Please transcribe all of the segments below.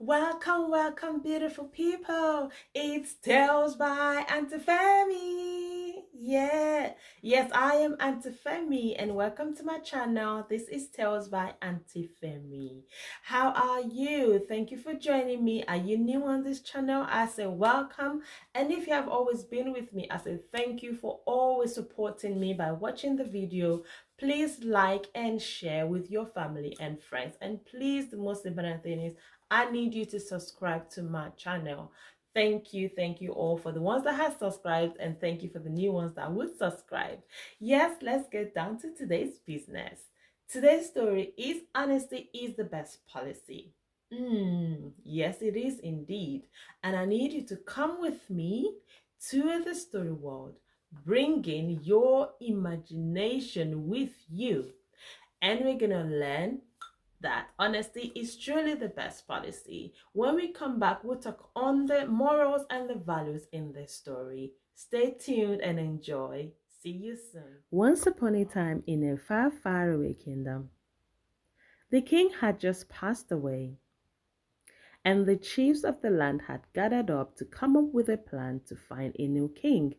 Welcome, welcome, beautiful people. It's Tales by Auntie Femi. Yes, I am Auntie Femi, and welcome to my channel. This is Tales by Auntie Femi. How are you? Thank you for joining me. Are you new on this channel? I say welcome. And if you have always been with me, I say thank you for always supporting me by watching the video. Please like and share with your family and friends. And please, the most important thing is I need you to subscribe to my channel. Thank you all for the ones that have subscribed, and thank you for the new ones that would subscribe. Yes, let's get down to today's business. Today's story is honesty is the best policy. Yes, it is indeed. And I need you to come with me to the story world, bringing your imagination with you. And we're going to learn that honesty is truly the best policy. When we come back, we'll talk on the morals and the values in this story. Stay tuned and enjoy. See you soon. Once upon a time in a far, far away kingdom, the king had just passed away, and the chiefs of the land had gathered up to come up with a plan to find a new king.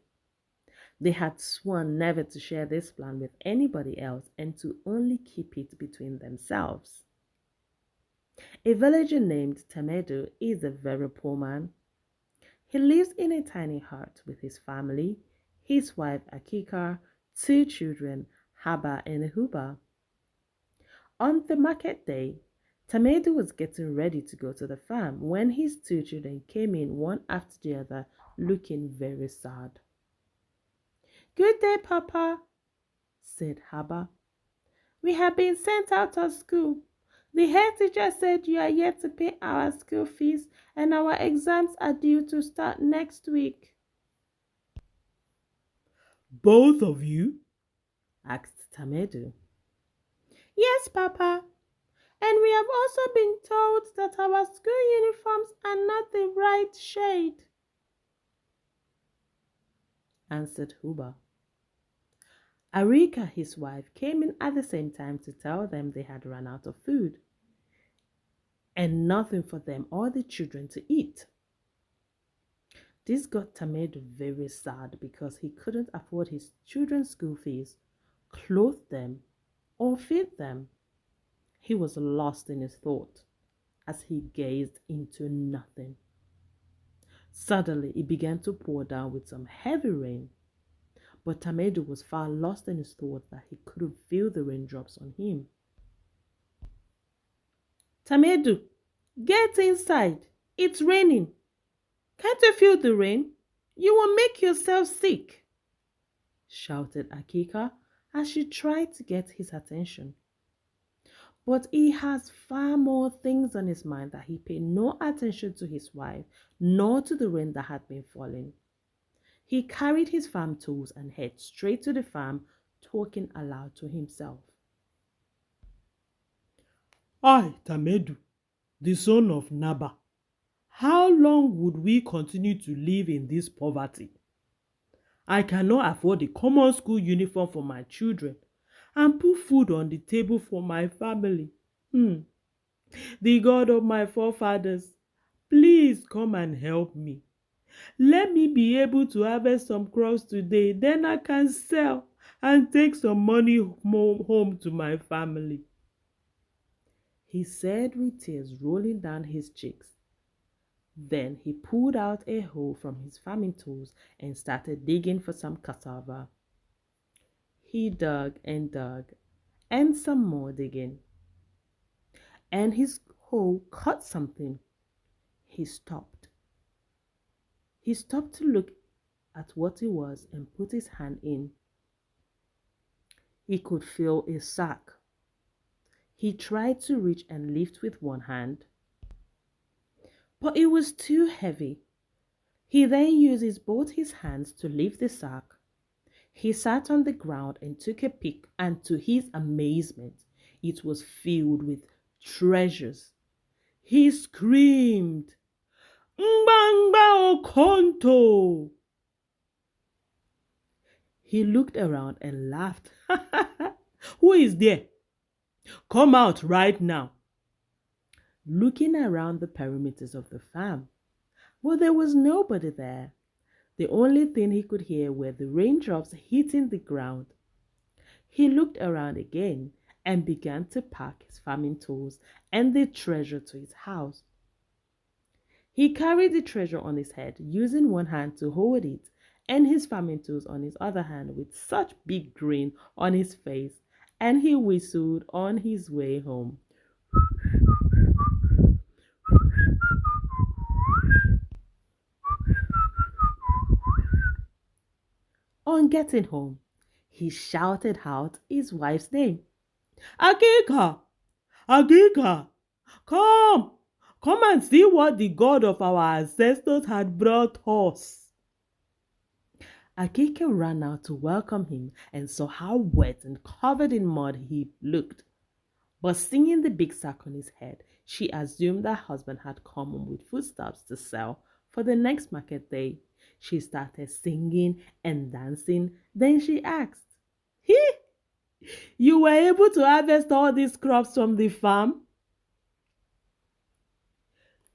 They had sworn never to share this plan with anybody else and to only keep it between themselves. A villager named Tamedu is a very poor man. He lives in a tiny hut with his family, his wife Akika, two children, Haba and Huba. On the market day, Tamedu was getting ready to go to the farm when his two children came in one after the other, looking very sad. "Good day, Papa," said Haba. "We have been sent out of school. The head teacher said you are yet to pay our school fees and our exams are due to start next week." "Both of you?" asked Tamedu. "Yes, Papa. And we have also been told that our school uniforms are not the right shade," answered Huba. Arika, his wife, came in at the same time to tell them they had run out of food and nothing for them or the children to eat. This got Tamedu very sad because he couldn't afford his children's school fees, clothe them, or feed them. He was lost in his thought as he gazed into nothing. Suddenly, it began to pour down with some heavy rain, but Tamedu was far lost in his thought that he couldn't feel the raindrops on him. "Tamedu, get inside. It's raining. Can't you feel the rain? You will make yourself sick," shouted Akika as she tried to get his attention. But he has far more things on his mind that he paid no attention to his wife nor to the rain that had been falling. He carried his farm tools and headed straight to the farm, talking aloud to himself. "I, Tamedu, the son of Naba, how long would we continue to live in this poverty? I cannot afford a common school uniform for my children and put food on the table for my family. The God of my forefathers, please come and help me. Let me be able to harvest some crops today, then I can sell and take some money home to my family," he said with tears rolling down his cheeks. Then he pulled out a hoe from his farming tools and started digging for some cassava. He dug and some more digging. And his hoe caught something. He stopped. He stopped to look at what it was and put his hand in. He could feel a sack. He tried to reach and lift with one hand, but it was too heavy. He then used both his hands to lift the sack. He sat on the ground and took a peek, and to his amazement, it was filled with treasures. He screamed, "Mbangba Okonto!" He looked around and laughed. "Who is there? Come out right now." looking around the perimeters of the farm. But there was nobody there. The only thing he could hear were the raindrops hitting the ground. He looked around again and began to pack his farming tools and the treasure to his house. He carried the treasure on his head, using one hand to hold it, and his farming tools on his other hand with such big grin on his face, and he whistled on his way home. On getting home, he shouted out his wife's name. Akika! Akika! Come! Come and see what the God of our ancestors had brought us. Akika ran out to welcome him and saw how wet and covered in mud he looked. But seeing the big sack on his head, she assumed that husband had come home with foodstuffs to sell for the next market day. She started singing and dancing. Then she asked, You were able to harvest all these crops from the farm?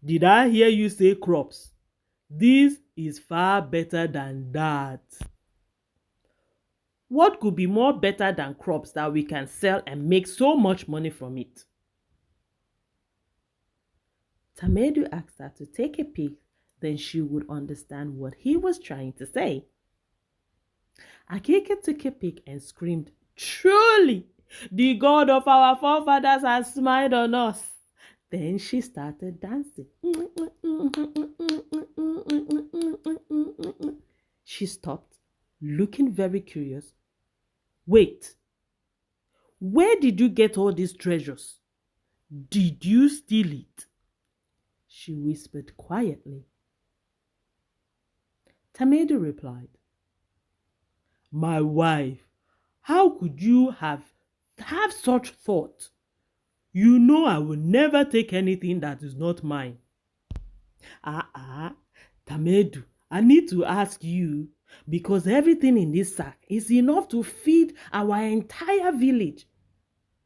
Did I hear you say crops? This is far better than that. What could be more better than crops that we can sell and make so much money from it? Tamedu asked her to take a peek, then she would understand what he was trying to say. Akika took a peek and screamed, Truly, the God of our forefathers has smiled on us. Then she started dancing. She stopped, looking very curious. Wait, where did you get all these treasures? Did you steal it? She whispered quietly. Tamedu replied, My wife, how could you have such thought? You know I will never take anything that is not mine. Tamedu, I need to ask you, because everything in this sack is enough to feed our entire village.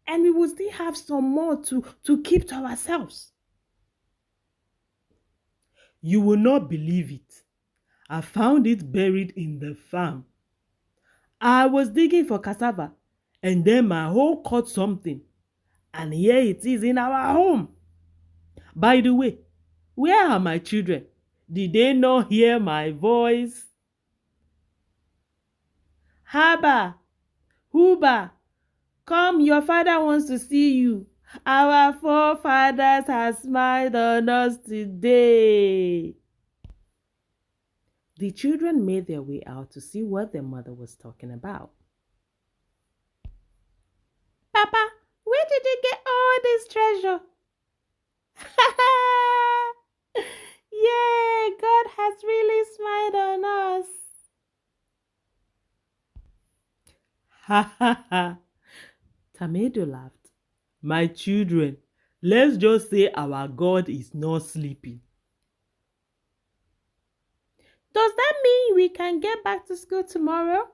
And we will still have some more to keep to ourselves. You will not believe it. I found it buried in the farm. I was digging for cassava, and then my hoe caught something. And here it is in our home. By the way, where are my children? Did they not hear my voice? Haba, Huba, come, your father wants to see you. Our forefathers have smiled on us today. The children made their way out to see what their mother was talking about. Papa, where did you get all this treasure? Yeah, God has really smiled on us. Ha ha ha. Tamedo laughed. My children, let's just say our God is not sleeping. Does that mean we can get back to school tomorrow?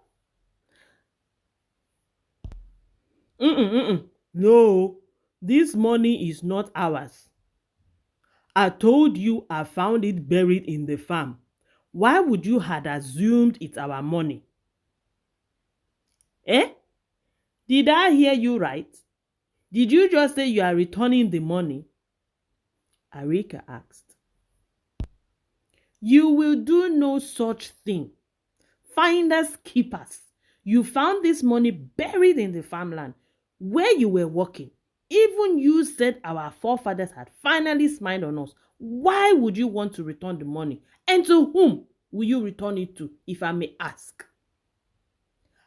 No, this money is not ours. I told you I found it buried in the farm. Why would you have assumed it's our money? Eh? Did I hear you right? Did you just say you are returning the money? Arika asked. You will do no such thing. Finders keepers. You found this money buried in the farmland where you were working. Even you said our forefathers had finally smiled on us. Why would you want to return the money? And to whom will you return it to, if I may ask?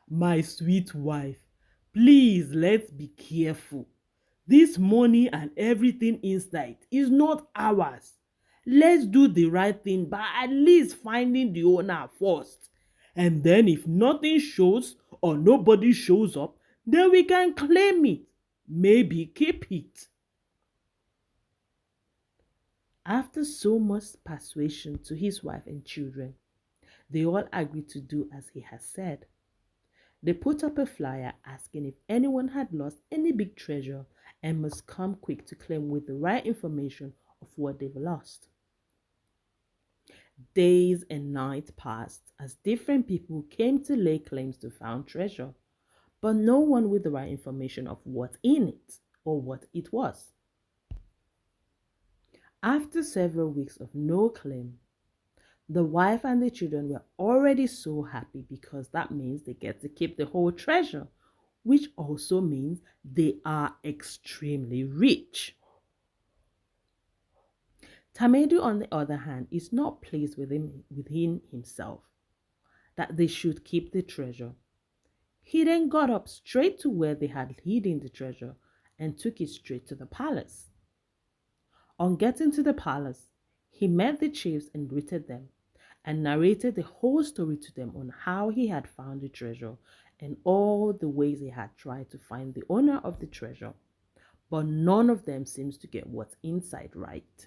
My sweet wife, please let's be careful. This money and everything inside is not ours. Let's do the right thing by at least finding the owner first. And then if nothing shows or nobody shows up, then we can claim it. Maybe keep it. After so much persuasion to his wife and children, they all agreed to do as he had said. They put up a flyer asking if anyone had lost any big treasure and must come quick to claim with the right information of what they've lost. Days and nights passed as different people came to lay claims to found treasure, but no one with the right information of what's in it or what it was. After several weeks of no claim, the wife and the children were already so happy because that means they get to keep the whole treasure, which also means they are extremely rich. Tamedu, on the other hand, is not pleased within himself that they should keep the treasure. He then got up straight to where they had hidden the treasure and took it straight to the palace. On getting to the palace, he met the chiefs and greeted them and narrated the whole story to them on how he had found the treasure and all the ways he had tried to find the owner of the treasure. But none of them seems to get what's inside right.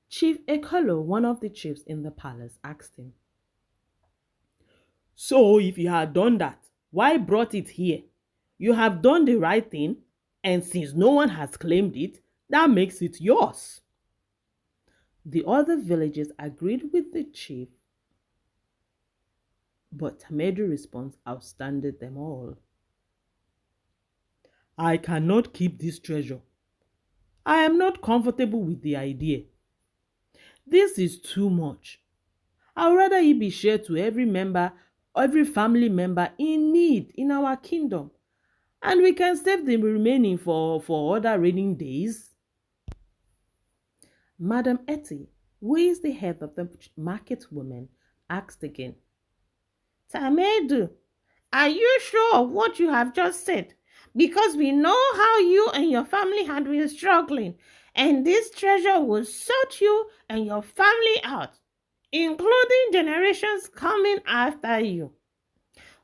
Chief Ekolo, one of the chiefs in the palace, asked him, "So if you had done that, why brought it here? You have done the right thing, and since no one has claimed it, that makes it yours." The other villagers agreed with the chief, but Tamedu's response outstanded them all. "I cannot keep this treasure. I am not comfortable with the idea. This is too much. I would rather it be shared to every family member in need in our kingdom, and we can save the remaining for other rainy days." Madam Etty, who is the head of the market women, asked again, "Tamedu, are you sure of what you have just said? Because we know how you and your family had been struggling, and this treasure will sort you and your family out, including generations coming after you.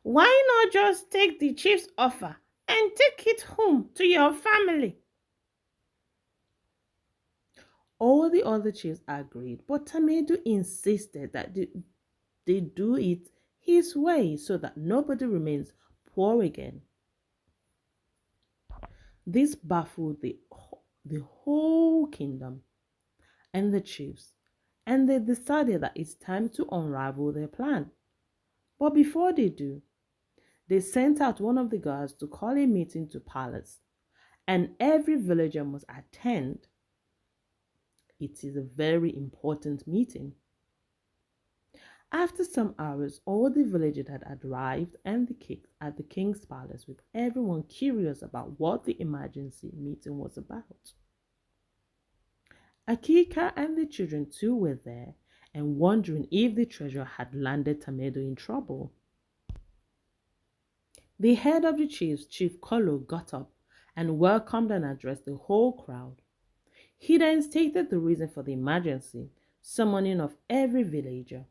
Why not just take the chief's offer and take it home to your family?" All the other chiefs agreed, but Tamedu insisted that they do it his way so that nobody remains poor again. This baffled the whole kingdom and the chiefs, and they decided that it's time to unravel their plan. But before they do, they sent out one of the guards to call a meeting to palace, and every villager must attend. It is a very important meeting. After some hours, all the villagers had arrived at the king's palace, with everyone curious about what the emergency meeting was about. Akika and the children too were there and wondering if the treasure had landed Tamedo in trouble. The head of the chiefs, Chief Kolo, got up and welcomed and addressed the whole crowd. He then stated the reason for the emergency, summoning of every villager.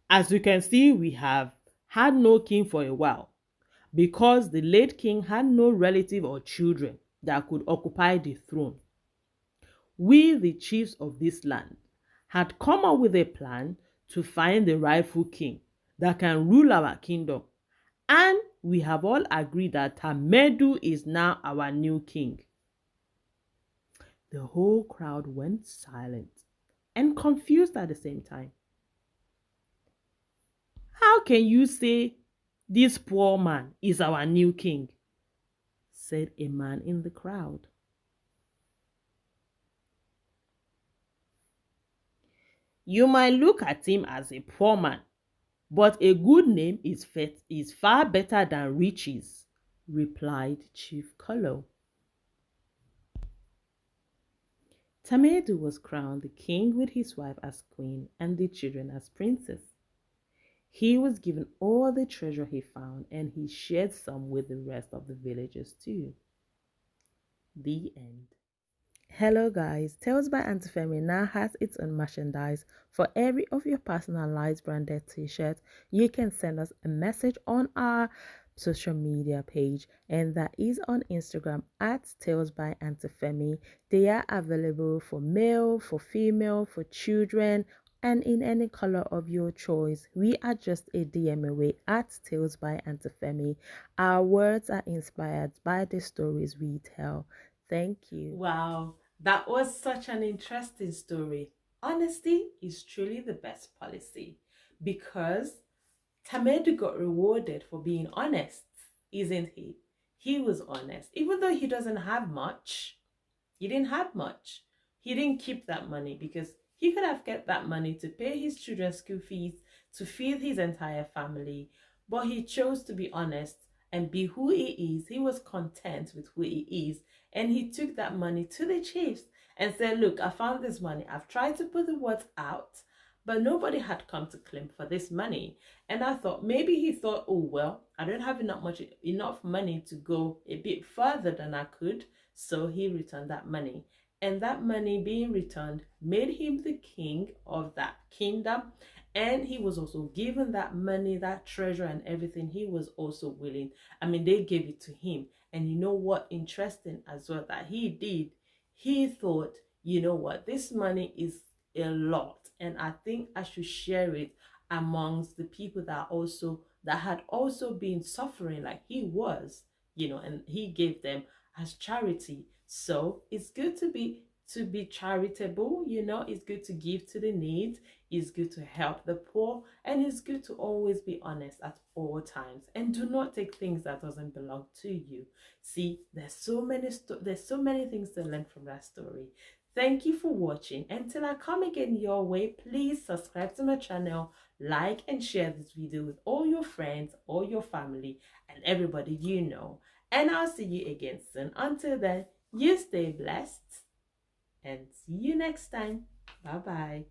"As you can see, we have had no king for a while, because the late king had no relative or children that could occupy the throne. We, the chiefs of this land, had come up with a plan to find the rightful king that can rule our kingdom, and we have all agreed that Tamedu is now our new king." The whole crowd went silent and confused at the same time. "How can you say this poor man is our new king?" said a man in the crowd. "You might look at him as a poor man, but a good name is far better than riches," replied Chief Kolo. Tamedu was crowned the king with his wife as queen and the children as princes. He was given all the treasure he found, and he shared some with the rest of the villagers too. The end. Hello guys, Tales by Auntie Femi now has its own merchandise. For every of your personalized branded t-shirts, you can send us a message on our social media page, and that is on Instagram at Tales by Auntie Femi. They are available for male, for female, for children, and in any color of your choice. We are just a DM away at Tales by Auntie Femi. Our words are inspired by the stories we tell. Thank you. Wow, that was such an interesting story. Honesty is truly the best policy because Tamedu got rewarded for being honest, isn't he? He was honest, even though he doesn't have much. He didn't have much. He didn't keep that money because he could have kept that money to pay his children's school fees, to feed his entire family. But he chose to be honest and be who he is. He was content with who he is. And he took that money to the chiefs and said, look, I found this money. I've tried to put the words out, but nobody had come to claim for this money. And I thought maybe he thought, oh, well, I don't have enough money to go a bit further than I could. So he returned that money. And that money being returned made him the king of that kingdom. And he was also given that money, that treasure and everything. He was also willing. I mean, they gave it to him. And you know what? Interesting as well that he did. He thought, you know what? This money is a lot. And I think I should share it amongst the people that had also been suffering like he was, and he gave them as charity. So it's good to be charitable, it's good to give to the needs, it's good to help the poor, and it's good to always be honest at all times and do not take things that doesn't belong to you. See, there's so many things to learn from that story. Thank you for watching. Until I come again your way, please subscribe to my channel, like and share this video with all your friends, all your family, and everybody you know. And I'll see you again soon. Until then, you stay blessed and see you next time. Bye bye.